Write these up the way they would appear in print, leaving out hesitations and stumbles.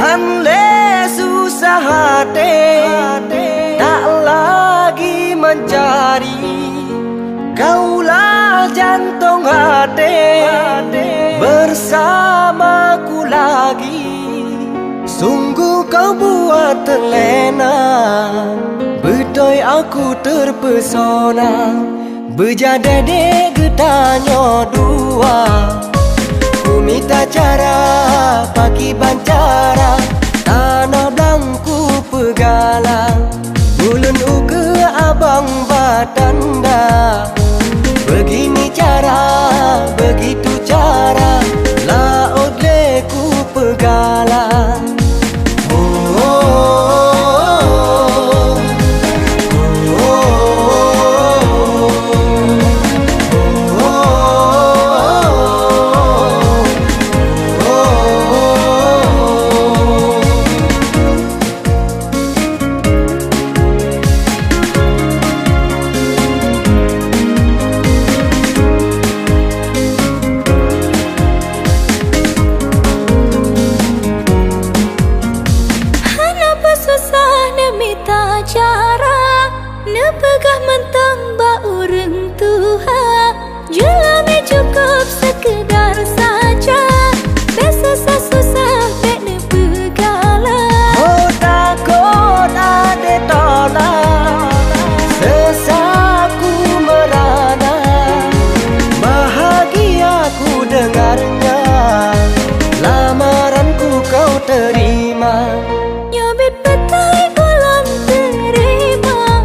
Hanle susah hati, tak lagi mencari. Kaulah jantung hati, bersamaku lagi. Sungguh kau buat terlena, betul aku terpesona. Berjadade getanyo dua, ku minta cara pagi bancara, tanah blanku pegalang, bulan uke abang batanda. Begini cara, begitu cara, laut leku pegalang. Nepegah mentang ba urang Tuhan, jelame cukup sekedar saja. Besasa susah bek nepegala. Oh takut ade tolak, sesaku merana. Bahagiaku dengarnya, lamaranku kau terima. Nyobit petai bulan terima,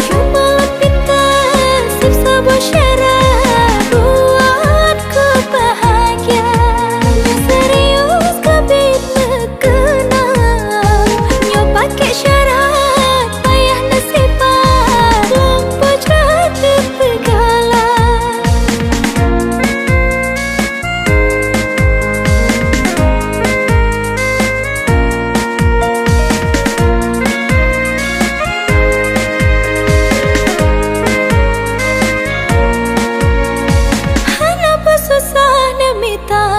syumalan pintar sip sebuah syarat buatku bahagia. Serius kabit mengenal, nyo pakai syarat payah nasibat, lupa cerita pegalang.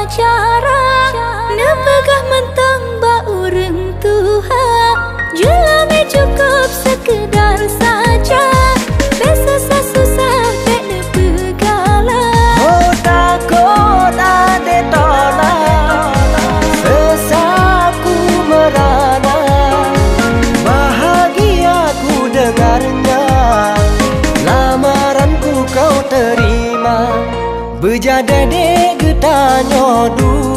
Cara nepegah mentang ba urang Tuhan, jelame cukup sekedar saja. Besasa susah bek nepegala. Oh takut ade tolak, sesaku merana. Bahagiaku dengarnya, lamaranku kau terima. Berjadade getanyo dua,